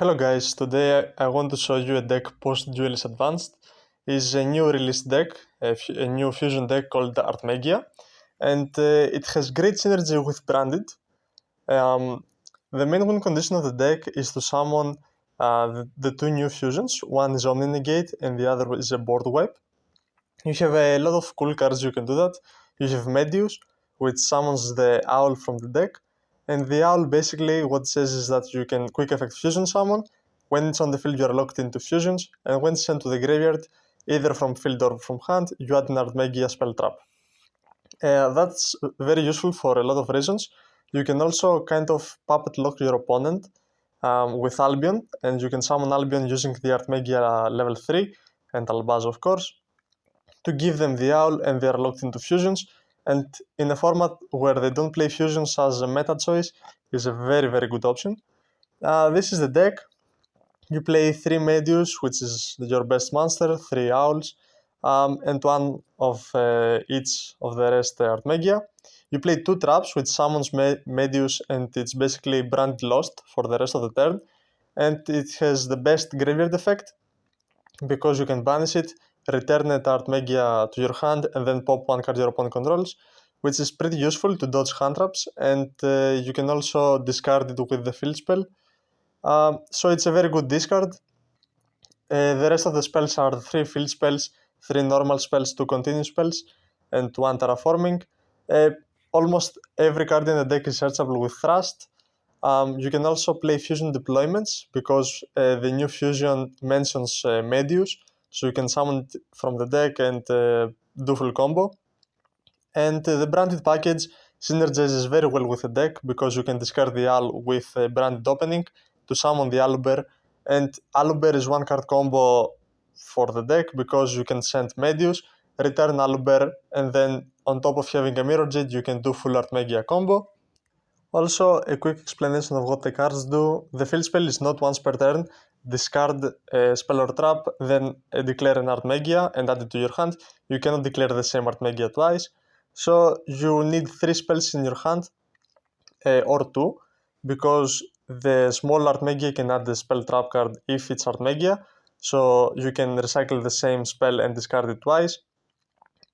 Hello guys, today I want to show you a deck post-Duelist Advanced. It's a new release deck, a new fusion deck called the ARTMEGIA, and it has great synergy with Branded. The main win condition of the deck is to summon the two new fusions. One is Omni Negate and the other is a board wipe. You have a lot of cool cards you can do that. You have Medius, which summons the owl from the deck. And the owl basically what it says is that you can quick effect fusion summon. When it's on the field, you are locked into fusions. And when it's sent to the graveyard, either from field or from hand, you add an ARTMEGIA spell trap. That's very useful for a lot of reasons. You can also kind of puppet lock your opponent with Albion. And you can summon Albion using the ARTMEGIA level 3 and Albaz, of course, to give them the owl and they are locked into fusions. And in a format where they don't play fusions as a meta choice is a very, very good option. This is the deck. You play 3 Medius, which is your best monster, 3 owls, and one of each of the rest ARTMEGIA. You play 2 traps, which summons Medius, and it's basically brand lost for the rest of the turn. And it has the best graveyard effect, because you can banish it, return it ARTMEGIA to your hand, and then pop one card your opponent controls, which is pretty useful to dodge hand traps, and you can also discard it with the field spell. So it's a very good discard. The rest of the spells are 3 field spells, 3 normal spells, 2 continuous spells, and 1 terraforming. Almost every card in the deck is searchable with Thrust. You can also play fusion deployments because the new fusion mentions Medius, so you can summon it from the deck and do full combo. And the branded package synergizes very well with the deck because you can discard the owl with branded opening to summon the Aluber, and Aluber is 1 card combo for the deck because you can send Medius, return Aluber, and then on top of having a Mirror Jade you can do full ARTMEGIA combo. Also, a quick explanation of what the cards do. The field spell is not once per turn. Discard a spell or trap, then declare an ARTMEGIA and add it to your hand. You cannot declare the same ARTMEGIA twice. So you need 3 spells in your hand, or 2, because the small ARTMEGIA can add the spell trap card if it's ARTMEGIA. So you can recycle the same spell and discard it twice.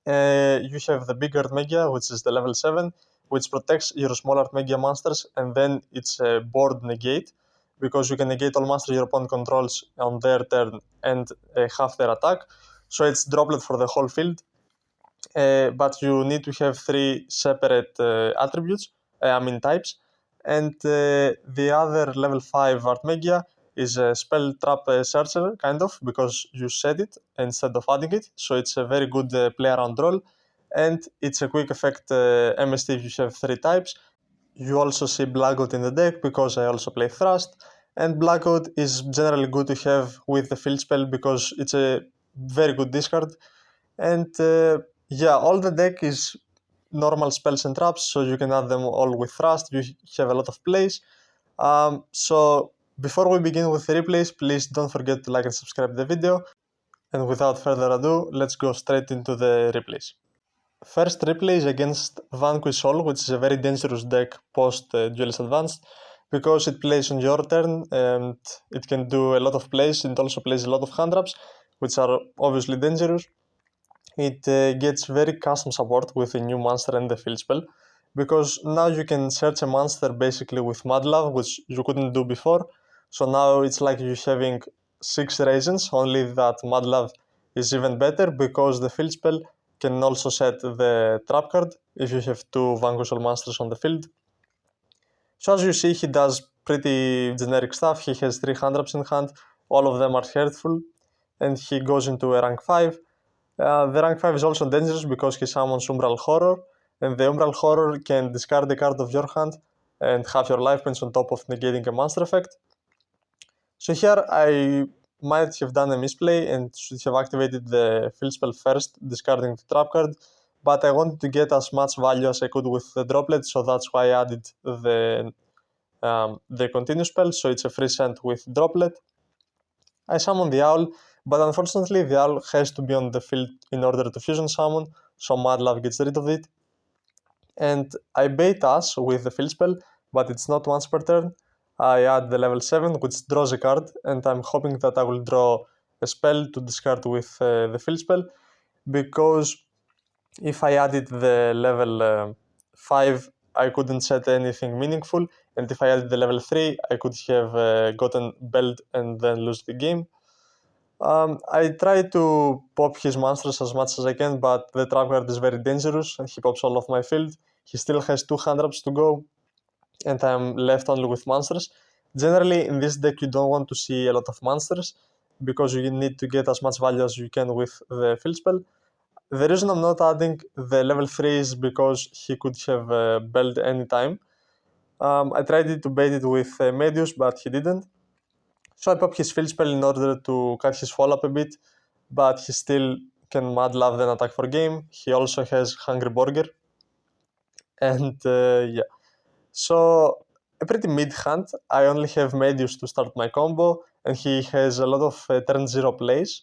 You have the big ARTMEGIA, which is the level 7, which protects your small ARTMEGIA monsters, and then it's a board negate, because you can negate all monsters your opponent controls on their turn and half their attack. So it's droplet for the whole field, but you need to have 3 separate attributes, types. And the other level 5 ARTMEGIA is a spell trap searcher, kind of, because you set it instead of adding it. So it's a very good play around roll, and it's a quick effect MST if you have 3 types. You also see Blackout in the deck because I also play Thrust, and Blackout is generally good to have with the field spell because it's a very good discard. And yeah, all the deck is normal spells and traps, so you can add them all with Thrust. You have a lot of plays. So before we begin with the replays, please don't forget to like and subscribe the video. And without further ado, let's go straight into the replays. First replay is against Vanquish, which is a very dangerous deck post Duelist Advanced, because it plays on your turn and it can do a lot of plays. It also plays a lot of hand traps, which are obviously dangerous. It gets very custom support with the new monster and the field spell, because now you can search a monster basically with Madlove, which you couldn't do before. So now it's like you having 6 raisins, only that Madlove is even better because the field spell can also set the trap card if you have 2 Vanquish monsters on the field. So as you see, he does pretty generic stuff. He has 3 hand traps in hand, all of them are hurtful, and he goes into a rank 5. The rank 5 is also dangerous because he summons Umbral Horror, and the Umbral Horror can discard a card of your hand and have your life points on top of negating a monster effect. So here I might have done a misplay and should have activated the field spell first, discarding the trap card, but I wanted to get as much value as I could with the droplet, so that's why I added the continuous spell, so it's a free send with droplet. I summon the owl, but unfortunately the owl has to be on the field in order to fusion summon, so Madlove gets rid of it. And I bait Us with the field spell, but it's not once per turn. I add the level 7, which draws a card, and I'm hoping that I will draw a spell to discard with the field spell, because if I added the level 5, I couldn't set anything meaningful, and if I added the level 3, I could have gotten belled and then lose the game. I try to pop his monsters as much as I can, but the trap card is very dangerous, and he pops all of my field. He still has 2 hand-ups to go, and I'm left only with monsters. Generally, in this deck, you don't want to see a lot of monsters, because you need to get as much value as you can with the field spell. The reason I'm not adding the level 3 is because he could have belled any time. I tried to bait it with Medius, but he didn't. So I pop his field spell in order to cut his fall up a bit, but he still can Mad Love then attack for game. He also has Hungry Burger. And yeah. So a pretty mid hand. I only have Medius to start my combo, and he has a lot of turn 0 plays.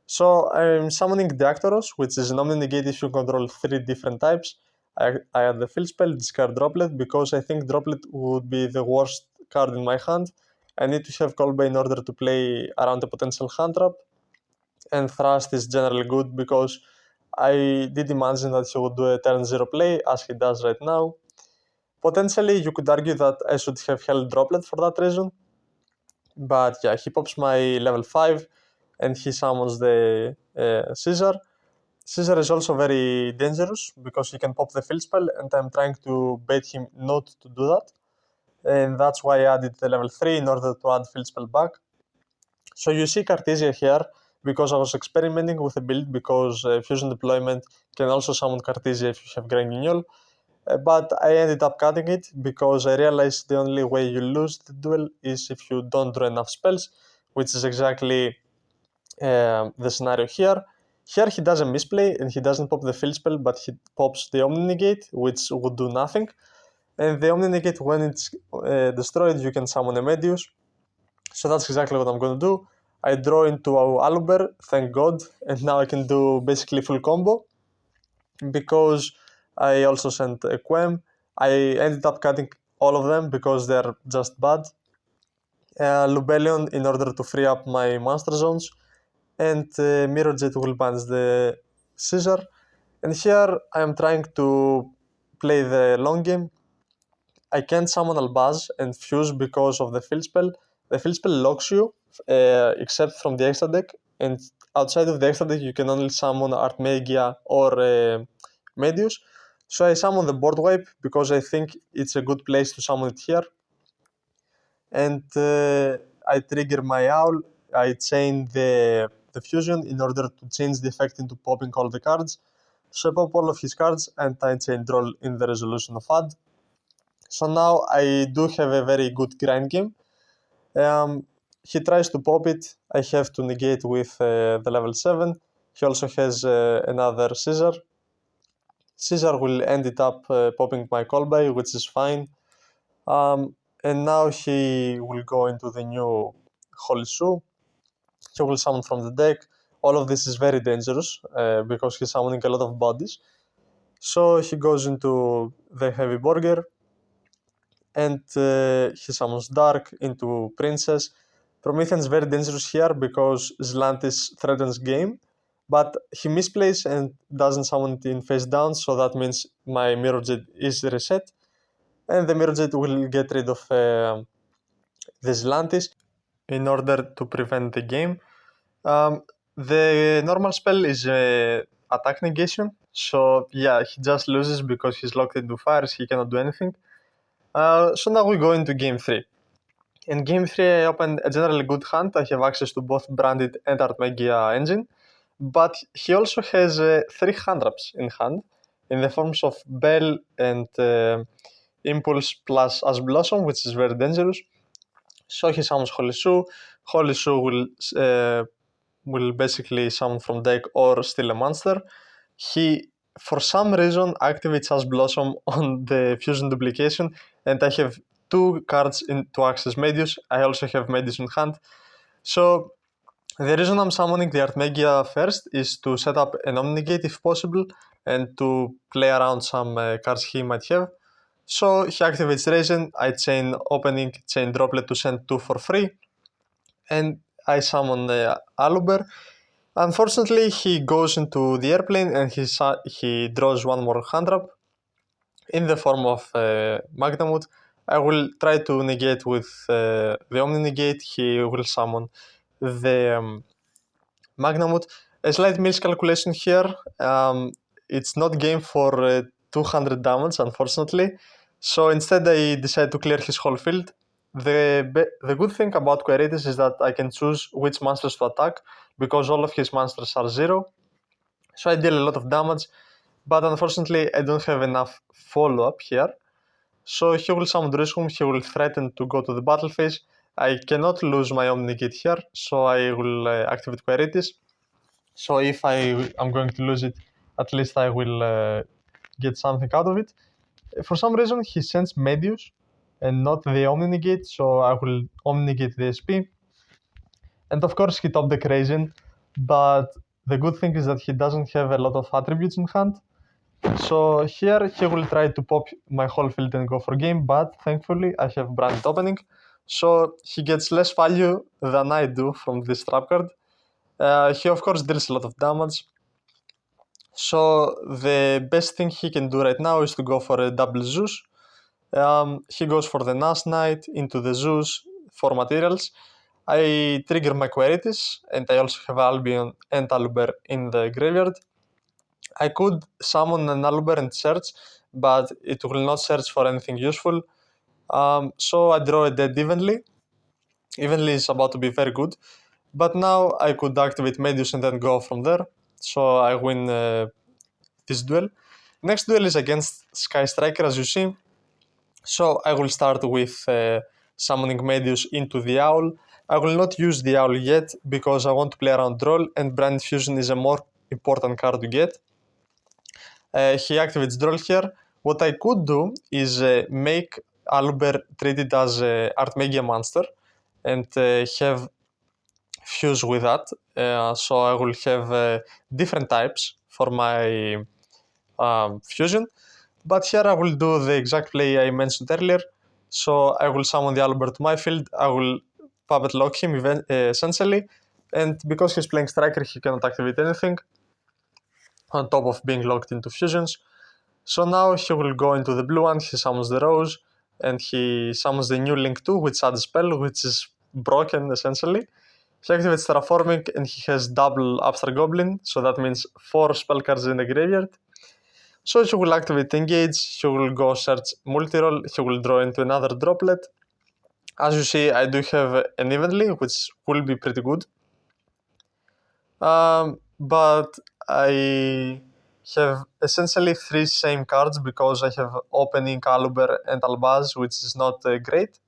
So I'm summoning Deactoros, which is an Omni Negate if you control 3 different types. I add the field spell, discard Droplet, because I think Droplet would be the worst card in my hand. I need to have Kolbe in order to play around a potential hand trap. And Thrust is generally good because I did imagine that he would do a turn 0 play, as he does right now. Potentially, you could argue that I should have held Droplet for that reason. But yeah, he pops my level 5 and he summons the Caesar. Caesar is also very dangerous because he can pop the field spell, and I'm trying to bait him not to do that. And that's why I added the level 3 in order to add field spell back. So you see Cartesia here because I was experimenting with a build, because Fusion Deployment can also summon Cartesia if you have Granguignol. But I ended up cutting it because I realized the only way you lose the duel is if you don't draw enough spells, which is exactly the scenario here. Here he does a misplay and he doesn't pop the field spell, but he pops the Omni Negate, which would do nothing. And the Omni Negate, when it's destroyed, you can summon a Medius. So that's exactly what I'm going to do. I draw into Aluber, thank God, and now I can do basically full combo, because I also sent a Quem. I ended up cutting all of them because they're just bad. Lubellion in order to free up my monster zones, and Mirror Jet will banish the Caesar. And here I am trying to play the long game. I can't summon Albaz and Fuse because of the field spell. The field spell locks you, except from the extra deck, and outside of the extra deck you can only summon ARTMEGIA or Medius. So I summon the board wipe because I think it's a good place to summon it here. And I trigger my owl. I chain the fusion in order to change the effect into popping all the cards. So I pop all of his cards and I chain Droll in the resolution of add. So now I do have a very good grind game. He tries to pop it. I have to negate with the level 7. He also has another Caesar. Caesar will end it up popping my Kolbe, which is fine. And now he will go into the new Holy Shoe. He will summon from the deck. All of this is very dangerous because he's summoning a lot of bodies. So he goes into the Heavy Burger, and he summons Dark into Princess. Promethean is very dangerous here because Zlantis threatens game, but he misplays and doesn't summon it in face down, so that means my Mirror Jet is reset, and the Mirror Jet will get rid of the Zlantis in order to prevent the game. The normal spell is attack negation, so yeah, he just loses because he's locked into fires, he cannot do anything. So now we go into game 3. In game 3 I opened a generally good hand. I have access to both Branded and ARTMEGIA engine, but he also has 3 hand traps in hand, in the forms of Bell and Impulse plus Ash Blossom, which is very dangerous. So he summons Holy Shoe. Holy Shoe will basically summon from deck or steal a monster. He, for some reason, activates Ash Blossom on the Fusion Duplication, and I have 2 cards to access Medius. I also have Medius in hand. So the reason I'm summoning the ARTMEGIA first is to set up an Omni Negate if possible, and to play around some cards he might have. So he activates Raisin, I chain opening, chain droplet to send 2 for free, and I summon Aluber. Unfortunately, he goes into the airplane and he draws one more hand trap in the form of Magnamut. I will try to negate with the Omni Negate. He will summon the Magnamut. A slight miscalculation here. It's not game for 200 damage, unfortunately. So instead, I decide to clear his whole field. The good thing about Quirites is that I can choose which monsters to attack because all of his monsters are 0. So I deal a lot of damage, but unfortunately, I don't have enough follow-up here. So he will summon Druishum, he will threaten to go to the battle phase. I cannot lose my Omnigate here, so I will activate Quirites. So if I am going to lose it, at least I will get something out of it. For some reason, he sends Medius and not the Omnigate, so I will Omnigate the SP. And of course, he top deck Raisin, but the good thing is that he doesn't have a lot of attributes in hand. So here he will try to pop my whole field and go for game, but thankfully I have branded opening. So he gets less value than I do from this trap card. He of course deals a lot of damage. So the best thing he can do right now is to go for a double Zeus. He goes for the Nash Knight into the Zeus for materials. I trigger my Quirites, and I also have Albion and Aluber in the graveyard. I could summon an Aluber and search, but it will not search for anything useful. So I draw a dead evenly. Evenly is about to be very good. But now I could activate Medius and then go from there. So I win this duel. Next duel is against Sky Striker, as you see. So I will start with summoning Medius into the Owl. I will not use the Owl yet because I want to play around Droll, and Brand Fusion is a more important card to get. He activates Droll here. What I could do is make Aluber treated as a ARTMEGIA monster and have fuse with that. So I will have different types for my fusion. But here I will do the exact play I mentioned earlier. So I will summon the Aluber to my field. I will puppet lock him essentially. And because he's playing Striker, he cannot activate anything on top of being locked into fusions. So now he will go into the blue one, he summons the Rose, and he summons the new Link 2, which adds a spell, which is broken essentially. He activates Terraforming, and he has double Abstract Goblin, so that means 4 spell cards in the graveyard. So he will activate Engage, he will go search multi-roll, he will draw into another droplet. As you see, I do have an Evenly, which will be pretty good. But I have essentially 3 same cards because I have Opening, Aluber, and Albaz, which is not great.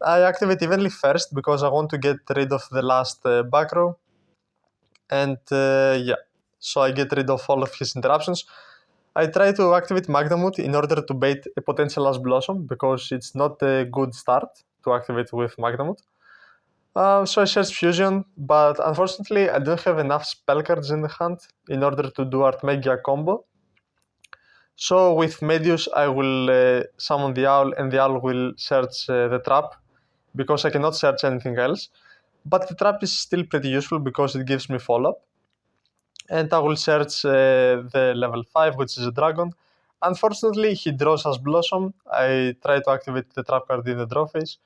I activate Evenly first because I want to get rid of the last back row. And yeah, so I get rid of all of his interruptions. I try to activate Magnamut in order to bait a potential Ash Blossom because it's not a good start to activate with Magnamut. So I search Fusion, but unfortunately I don't have enough spell cards in the hand in order to do ARTMEGIA combo. So with Medius I will summon the Owl, and the Owl will search the trap because I cannot search anything else. But the trap is still pretty useful because it gives me follow-up. And I will search the level 5, which is a dragon. Unfortunately, he draws as Blossom. I try to activate the trap card in the draw phase.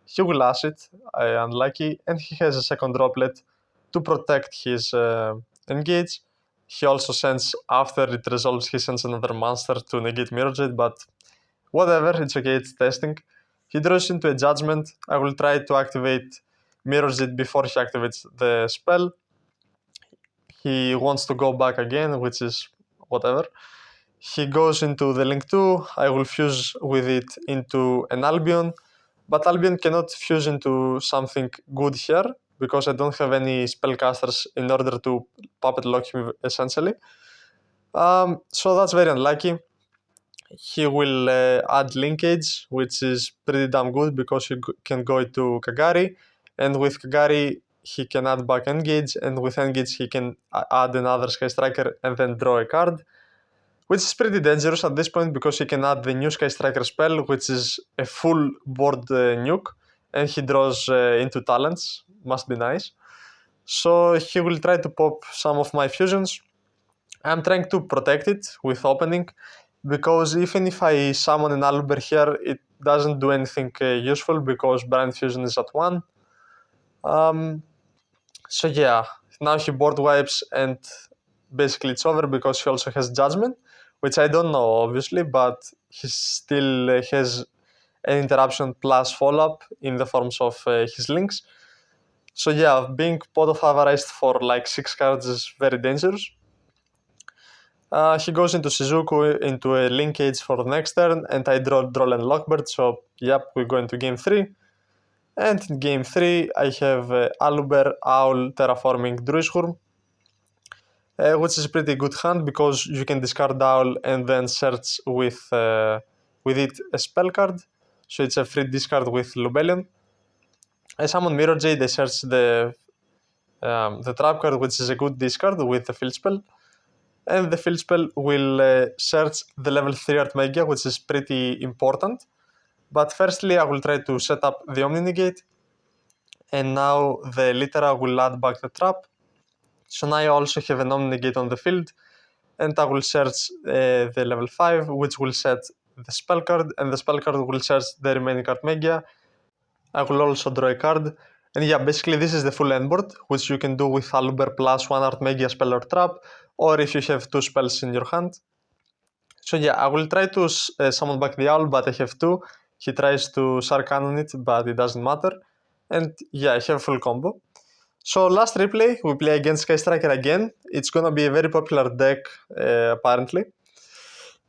He will ash it, unlucky, and he has a second droplet to protect his engage. He also sends, after it resolves, he sends another monster to negate Mirror Jade, but whatever, it's okay, it's testing. He draws into a Judgment. I will try to activate Mirror Jade before he activates the spell. He wants to go back again, which is whatever. He goes into the Link 2. I will fuse with it into an Albion. But Albion cannot fuse into something good here because I don't have any spellcasters in order to puppet lock him essentially. So that's very unlucky. He will add linkage, which is pretty damn good because he can go to Kagari, and with Kagari he can add back Engage, and with Engage he can add another Sky Striker and then draw a card, which is pretty dangerous at this point because he can add the new Sky Striker spell, which is a full board nuke, and he draws into talents. Must be nice. So he will try to pop some of my fusions. I'm trying to protect it with opening, because even if I summon an Aluber here, it doesn't do anything useful because Brand Fusion is at 1. So yeah, now he board wipes and basically it's over because he also has Judgment, which I don't know obviously, but he still has an interruption plus follow-up in the forms of his links. So yeah, being pot of Avarized for like 6 cards is very dangerous. He goes into Shizuku into a linkage for the next turn, and I draw Droll and Lockbird, so yep, we go into game 3. And in game 3, I have Aluber, Owl, Terraforming, Druishurm, which is a pretty good hand because you can discard Owl and then search with it a spell card. So it's a free discard with Lubellion. I summon Mirror Jade, I search the trap card, which is a good discard with the field spell. And the field spell will search the level 3 ARTMEGIA, which is pretty important. But firstly, I will try to set up the Omni Negate. And now the Littera will add back the trap. So now I also have an Omni Negate on the field. And I will search the level 5, which will set the spell card. And the spell card will search the remaining ARTMEGIA. I will also draw a card. And yeah, basically this is the full end board, which you can do with Aluber plus 1 ARTMEGIA spell or trap, or if you have 2 spells in your hand. So yeah, I will try to summon back the Owl, but I have 2. He tries to Shark Cannon it, but it doesn't matter. And yeah, I have full combo. So last replay, we play against Sky Striker again. It's gonna be a very popular deck, apparently.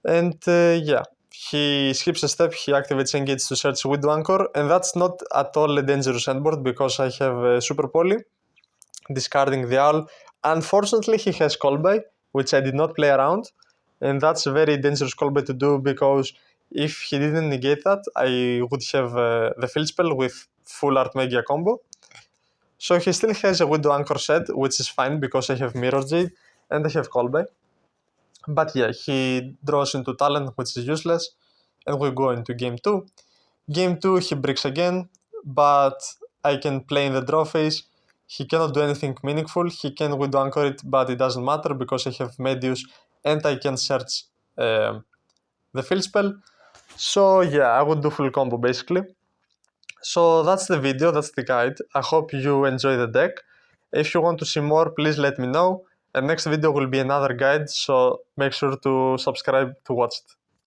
And yeah, he skips a step, he activates Engage to search Widow Anchor, and that's not at all a dangerous endboard because I have Super Poly, discarding the Owl. Unfortunately, he has Callby, which I did not play around, and that's a very dangerous Callby to do because if he didn't negate that, I would have the field spell with full ARTMEGIA combo. So he still has a Widow Anchor set, which is fine because I have Mirror Jade and I have Callby. But yeah, he draws into Talent, which is useless, and we go into game 2. Game 2, he breaks again, but I can play in the draw phase. He cannot do anything meaningful. He can Widow Anchor it, but it doesn't matter because I have Medius and I can search the field spell. So yeah, I would do full combo basically. So that's the video, that's the guide. I hope you enjoy the deck. If you want to see more, please let me know. And next video will be another guide, so make sure to subscribe to watch it.